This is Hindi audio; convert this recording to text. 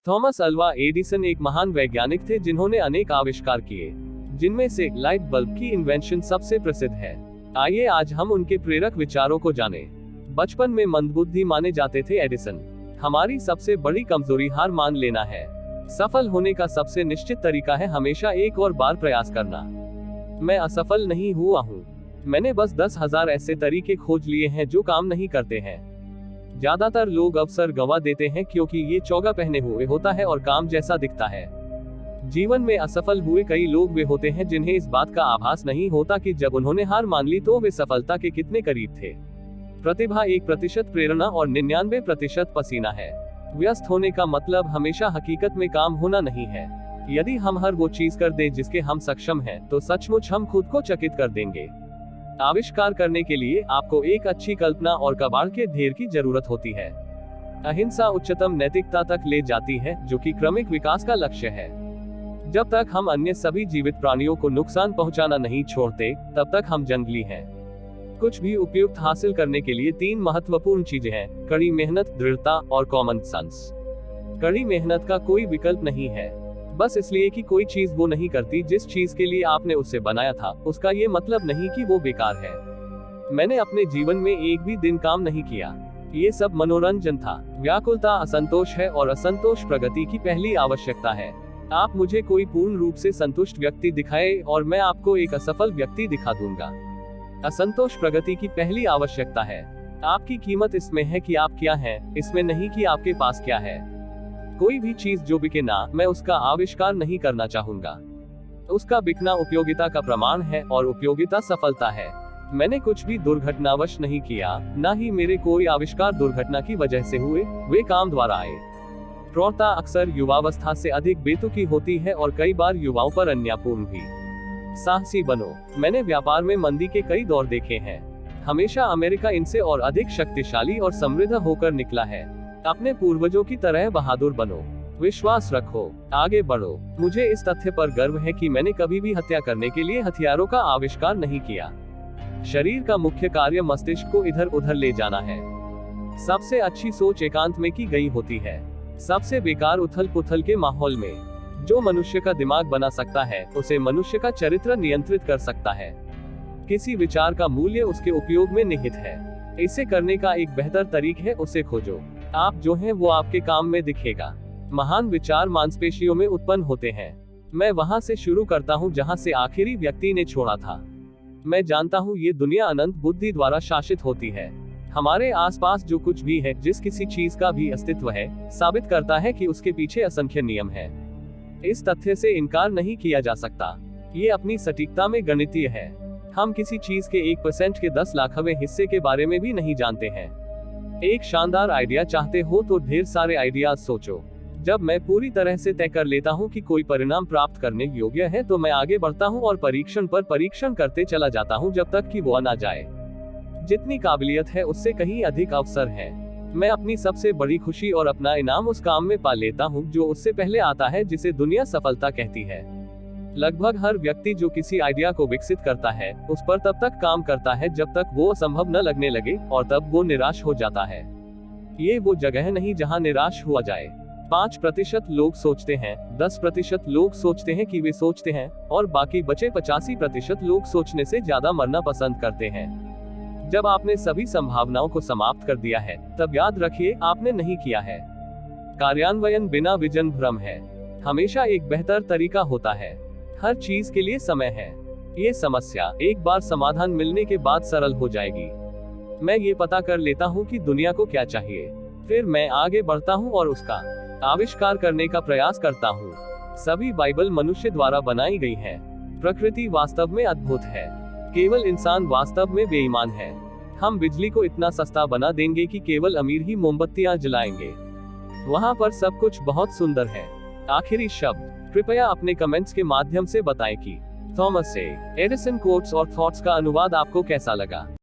थॉमस अल्वा एडिसन एक महान वैज्ञानिक थे जिन्होंने अनेक आविष्कार किए, जिनमें से लाइट बल्ब की इन्वेंशन सबसे प्रसिद्ध है। आइए आज हम उनके प्रेरक विचारों को जानें। बचपन में मंदबुद्धि माने जाते थे एडिसन। हमारी सबसे बड़ी कमजोरी हार मान लेना है। सफल होने का सबसे निश्चित तरीका है हमेशा एक और बार प्रयास करना। मैं असफल नहीं हुआ हूँ, मैंने बस 10,000 ऐसे तरीके खोज लिए हैं जो काम नहीं करते हैं। ज्यादातर लोग अवसर गंवा देते हैं क्योंकि ये चौगा पहने हुए होता है और काम जैसा दिखता है। जीवन में असफल हुए कई लोग वे होते हैं जिन्हें इस बात का आभास नहीं होता कि जब उन्होंने हार मान ली तो वे सफलता के कितने करीब थे। प्रतिभा 1% प्रेरणा और 99% पसीना है। व्यस्त होने का मतलब हमेशा हकीकत में काम होना नहीं है। यदि हम हर वो चीज कर दें जिसके हम सक्षम हैं, तो सचमुच हम खुद को चकित कर देंगे। आविष्कार करने के लिए आपको एक अच्छी कल्पना और कबाड़ के ढेर की जरूरत होती है। अहिंसा उच्चतम नैतिकता तक ले जाती है, जो कि क्रमिक विकास का लक्ष्य है। जब तक हम अन्य सभी जीवित प्राणियों को नुकसान पहुंचाना नहीं छोड़ते, तब तक हम जंगली हैं। कुछ भी उपयुक्त हासिल करने के लिए 3 महत्वपूर्ण चीजें हैं: कड़ी मेहनत, दृढ़ता और कॉमन सेंस। कड़ी मेहनत का कोई विकल्प नहीं है। बस इसलिए कि कोई चीज वो नहीं करती जिस चीज के लिए आपने उसे बनाया था, उसका ये मतलब नहीं कि वो बेकार है। मैंने अपने जीवन में एक भी दिन काम नहीं किया। ये सब मनोरंजन था। व्याकुलता असंतोष है और असंतोष प्रगति की पहली आवश्यकता है। आप मुझे कोई पूर्ण रूप से संतुष्ट व्यक्ति दिखाए और मैं आपको एक असफल व्यक्ति दिखा दूंगा। असंतोष प्रगति की पहली आवश्यकता है। आपकी कीमत इसमें है कि आप क्या हैं, इसमें नहीं कि आपके पास क्या है। कोई भी चीज जो बिके ना, मैं उसका आविष्कार नहीं करना चाहूंगा। उसका बिकना उपयोगिता का प्रमाण है और उपयोगिता सफलता है। मैंने कुछ भी दुर्घटनावश नहीं किया, ना ही मेरे कोई आविष्कार दुर्घटना की वजह से हुए, वे काम द्वारा आए। प्रौढ़ता अक्सर युवावस्था से अधिक बेतुकी होती है और कई बार युवाओं पर अन्यायपूर्ण भी। साहसी बनो। मैंने व्यापार में मंदी के कई दौर देखे हैं। हमेशा अमेरिका इनसे और अधिक शक्तिशाली और समृद्ध होकर निकला है। अपने पूर्वजों की तरह बहादुर बनो। विश्वास रखो, आगे बढ़ो। मुझे इस तथ्य पर गर्व है कि मैंने कभी भी हत्या करने के लिए हथियारों का आविष्कार नहीं किया। शरीर का मुख्य कार्य मस्तिष्क को इधर उधर ले जाना है। सबसे अच्छी सोच एकांत में की गई होती है। सबसे बेकार उथल पुथल के माहौल में। जो मनुष्य का दिमाग बना सकता है, उसे मनुष्य का चरित्र नियंत्रित कर सकता है। किसी विचार का मूल्य उसके उपयोग में निहित है। इसे करने का एक बेहतर तरीका है उसे खोजो। आप जो हैं वो आपके काम में दिखेगा। महान विचार मांसपेशियों में उत्पन्न होते हैं। मैं वहां से शुरू करता हूं जहां से आखिरी व्यक्ति ने छोड़ा था। मैं जानता हूं ये दुनिया अनंत बुद्धि द्वारा शासित होती है। हमारे आसपास जो कुछ भी है, जिस किसी चीज का भी अस्तित्व है, साबित करता है कि उसके पीछे असंख्य नियम है। इस तथ्य से इनकार नहीं किया जा सकता। ये अपनी सटीकता में गणितीय है। हम किसी चीज के 1% के 10 लाखवें हिस्से के बारे में भी नहीं जानते हैं। एक शानदार आइडिया चाहते हो तो ढेर सारे आइडियाज सोचो। जब मैं पूरी तरह से तय कर लेता हूं कि कोई परिणाम प्राप्त करने योग्य है, तो मैं आगे बढ़ता हूं और परीक्षण पर परीक्षण करते चला जाता हूं जब तक कि वो आ ना जाए। जितनी काबिलियत है उससे कहीं अधिक अवसर है। मैं अपनी सबसे बड़ी खुशी और अपना इनाम उस काम में पा लेता हूं जो उससे पहले आता है, जिसे दुनिया सफलता कहती है। लगभग हर व्यक्ति जो किसी आइडिया को विकसित करता है, उस पर तब तक काम करता है जब तक वो असंभव न लगने लगे, और तब वो निराश हो जाता है। ये वो जगह नहीं जहां निराश हुआ जाए। 5% लोग सोचते हैं, 10% लोग सोचते हैं कि वे सोचते हैं, और बाकी बचे 85% लोग सोचने से ज्यादा मरना पसंद करते हैं। जब आपने सभी संभावनाओं को समाप्त कर दिया है, तब याद रखिए आपने नहीं किया है। कार्यान्वयन बिना विजन भ्रम है। हमेशा एक बेहतर तरीका होता है। हर चीज के लिए समय है। ये समस्या एक बार समाधान मिलने के बाद सरल हो जाएगी। मैं ये पता कर लेता हूँ कि दुनिया को क्या चाहिए, फिर मैं आगे बढ़ता हूँ और उसका आविष्कार करने का प्रयास करता हूँ। सभी बाइबल मनुष्य द्वारा बनाई गई है। प्रकृति वास्तव में अद्भुत है, केवल इंसान वास्तव में बेईमान है। हम बिजली को इतना सस्ता बना देंगे कि केवल अमीर ही मोमबत्तियां जलाएंगे। वहाँ पर सब कुछ बहुत सुंदर है। आखिरी शब्द कृपया अपने कमेंट्स के माध्यम से बताएं कि थॉमस एडिसन कोट्स और थॉट्स का अनुवाद आपको कैसा लगा।